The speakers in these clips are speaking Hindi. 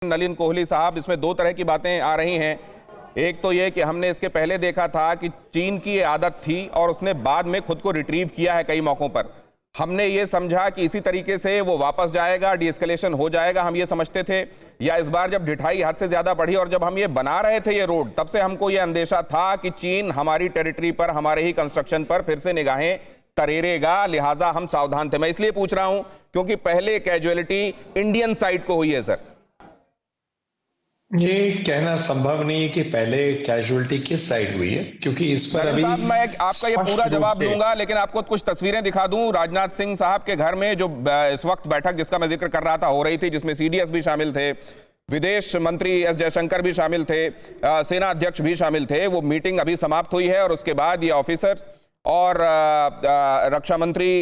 नलिन कोहली साहब, इसमें दो तरह की बातें आ रही हैं। एक तो ये कि हमने इसके पहले देखा था कि चीन की ये आदत थी और उसने बाद में खुद को रिट्रीव किया है कई मौकों पर। हमने ये समझा कि इसी तरीके से वो वापस जाएगा, डीएस्केलेशन हो जाएगा, हम ये समझते थे। या इस बार जब ढिठाई हद से ज्यादा बढ़ी और जब हम ये बना रहे थे ये रोड, तब से हमको ये अंदेशा था कि चीन हमारी टेरिटरी पर, हमारे ही कंस्ट्रक्शन पर फिर से निगाहें तरेरेगा, लिहाजा हम सावधान थे। मैं इसलिए पूछ रहा हूं क्योंकि पहले कैजुअलिटी इंडियन साइड को हुई है सर। ये कहना संभव नहीं है कि पहले कैजुअलिटी किस साइड हुई है, क्योंकि इस पर अभी मैं आपका ये पूरा जवाब दूंगा, लेकिन आपको कुछ तस्वीरें दिखा दूं। राजनाथ सिंह साहब के घर में जो इस वक्त बैठक जिसका मैं जिक्र कर रहा था हो रही थी, जिसमें सीडीएस भी शामिल थे, विदेश मंत्री एस जयशंकर भी शामिल थे, सेना अध्यक्ष भी शामिल थे। वो मीटिंग अभी समाप्त हुई है और उसके बाद ये ऑफिसर्स और रक्षा मंत्री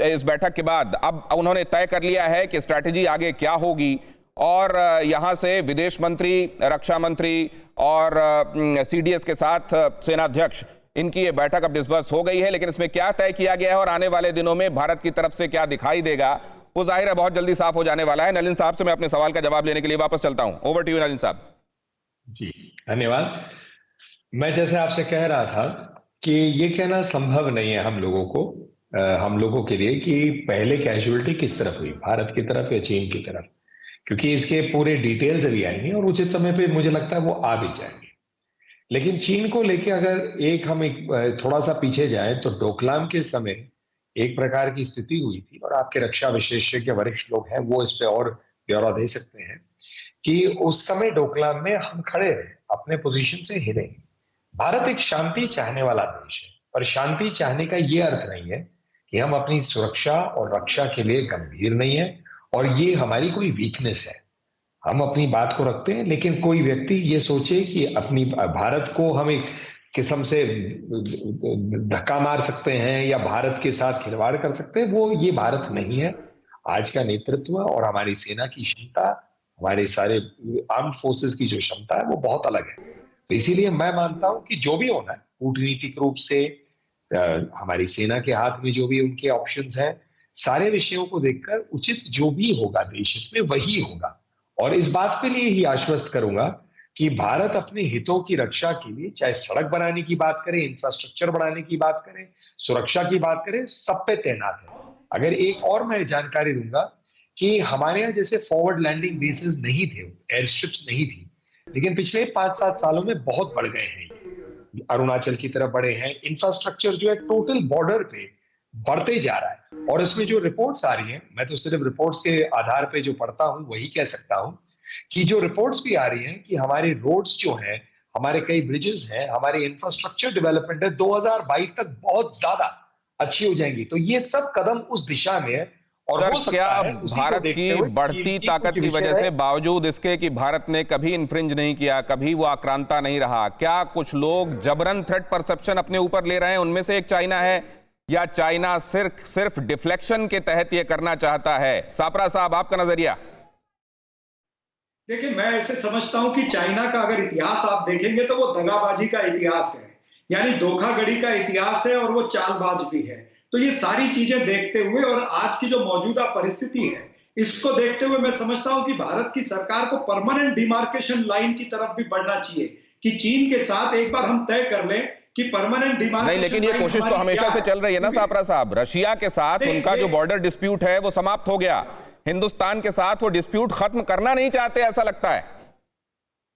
इस बैठक के बाद अब उन्होंने तय कर लिया है कि स्ट्रैटेजी आगे क्या होगी। और यहां से विदेश मंत्री, रक्षा मंत्री और सीडीएस के साथ सेनाध्यक्ष, इनकी ये बैठक अब डिस्बर्स हो गई है। लेकिन इसमें क्या तय किया गया है और आने वाले दिनों में भारत की तरफ से क्या दिखाई देगा, वो जाहिर है बहुत जल्दी साफ हो जाने वाला है। नलिन साहब से मैं अपने सवाल का जवाब लेने के लिए वापस चलता हूं। ओवर टू यू नलिन साहब। जी धन्यवाद। मैं जैसे आपसे कह रहा था कि ये कहना संभव नहीं है हम लोगों के लिए कि पहले कैजुअलिटी किस तरफ हुई, भारत की तरफ या चीन की तरफ, क्योंकि इसके पूरे डिटेल्स अभी आएंगे और उचित समय पे मुझे लगता है वो आ भी जाएंगे। लेकिन चीन को लेके अगर हम थोड़ा सा पीछे जाएं तो डोकलाम के समय एक प्रकार की स्थिति हुई थी, और आपके रक्षा विशेषज्ञ वरिष्ठ लोग हैं वो इस पे और ब्यौरा दे सकते हैं कि उस समय डोकलाम में हम खड़े रहे, अपने पोजीशन से हिले। भारत एक शांति चाहने वाला देश है, पर शांति चाहने का ये अर्थ नहीं है कि हम अपनी सुरक्षा और रक्षा के लिए गंभीर नहीं है, और ये हमारी कोई वीकनेस है। हम अपनी बात को रखते हैं, लेकिन कोई व्यक्ति ये सोचे कि अपनी भारत को हम एक किस्म से धक्का मार सकते हैं या भारत के साथ खिलवाड़ कर सकते हैं, वो ये भारत नहीं है। आज का नेतृत्व और हमारी सेना की क्षमता, हमारे सारे आर्म्ड फोर्सेस की जो क्षमता है वो बहुत अलग है। तो इसीलिए मैं मानता हूं कि जो भी होना है कूटनीतिक रूप से, हमारी सेना के हाथ में जो भी उनके ऑप्शंस हैं, सारे विषयों को देखकर उचित जो भी होगा देश हित में वही होगा। और इस बात के लिए ही आश्वस्त करूंगा कि भारत अपने हितों की रक्षा के लिए, चाहे सड़क बनाने की बात करें, इंफ्रास्ट्रक्चर बढ़ाने की बात करें, सुरक्षा की बात करें, सब पे तैनात है। अगर एक और मैं जानकारी दूंगा कि हमारे यहाँ जैसे फॉरवर्ड लैंडिंग बेसिस नहीं थे, एयर स्ट्रिप्स नहीं थी, लेकिन पिछले 5-7 सालों में बहुत बढ़ गए हैं। अरुणाचल की तरफ बढ़े हैं। इंफ्रास्ट्रक्चर जो है टोटल बॉर्डर पे बढ़ते जा रहा है। और इसमें जो रिपोर्ट्स आ रही हैं, मैं तो सिर्फ रिपोर्ट्स के आधार पे जो पढ़ता हूं वही कह सकता हूं कि जो रिपोर्ट्स भी आ रही हैं कि हमारे रोड्स जो हैं, हमारे कई ब्रिजेस हैं, हमारी इंफ्रास्ट्रक्चर डेवलपमेंट है 2022 तक बहुत ज्यादा अच्छी हो जाएंगी। तो ये सब कदम उस दिशा में है। और हो सकता है भारत की बढ़ती ताकत की वजह से, बावजूद इसके कि भारत ने कभी इन्फ्रिंज नहीं किया, कभी वो आक्रांता नहीं रहा, क्या कुछ लोग जबरन थ्रेट परसेप्शन अपने ऊपर ले रहे हैं? उनमें से एक चाइना है, या चाइना सिर्फ डिफ्लेक्शन के तहत ये करना चाहता है? सापरा साहब, आपका नजरिया। देखिए, मैं ऐसे समझता हूं कि चाइना का अगर इतिहास आप देखेंगे तो वो दगाबाजी का इतिहास है, यानी धोखाधड़ी का इतिहास है, और वो चालबाज भी है। तो ये सारी चीजें देखते हुए और आज की जो मौजूदा परिस्थिति है, इसको देखते हुए मैं समझता हूं कि भारत की सरकार को परमानेंट डिमार्केशन लाइन की तरफ भी बढ़ना चाहिए कि चीन के साथ एक बार हम तय कर लें कि परमानेंट डिमांड नहीं। लेकिन ये कोशिश तो हमेशा से चल रही है ना सापरा साहब। रशिया के साथ उनका जो बॉर्डर डिस्प्यूट है वो समाप्त हो गया, हिंदुस्तान के साथ वो डिस्प्यूट खत्म करना नहीं चाहते, ऐसा लगता है।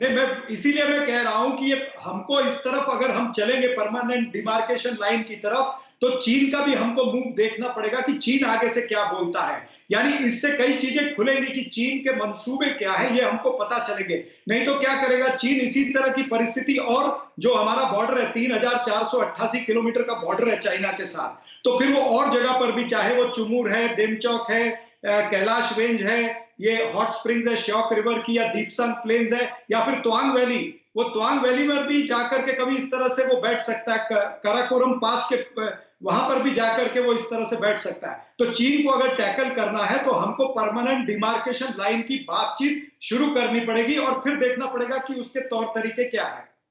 मैं इसीलिए मैं कह रहा हूं कि ये हमको इस तरफ अगर हम चलेंगे परमानेंट डिमार्केशन लाइन की तरफ, तो चीन का भी हमको मूव देखना पड़ेगा कि चीन आगे से क्या बोलता है। यानी इससे कई चीजें खुलेंगी कि चीन के मंसूबे क्या है, ये हमको पता चलेंगे। नहीं तो क्या करेगा चीन, इसी तरह की परिस्थिति, और जो हमारा बॉर्डर है 3488 किलोमीटर का बॉर्डर है चाइना के साथ, तो फिर वो और जगह पर भी, चाहे वो चुमूर है, डेमचौक है, कैलाश रेंज है, ये हॉट स्प्रिंग्स है श्योक रिवर की, या दीपसंग प्लेन्स है, या फिर त्वांग वैली, वो त्वांग वैली में भी जाकर के कभी इस तरह से वो बैठ सकता है, काराकोरम पास के वहां पर भी जाकर के वो इस तरह से बैठ सकता है। तो चीन को अगर टैकल करना है तो हमको परमानेंट डिमार्केशन लाइन की बातचीत शुरू करनी पड़ेगी, और फिर देखना पड़ेगा कि उसके तौर तरीके क्या है।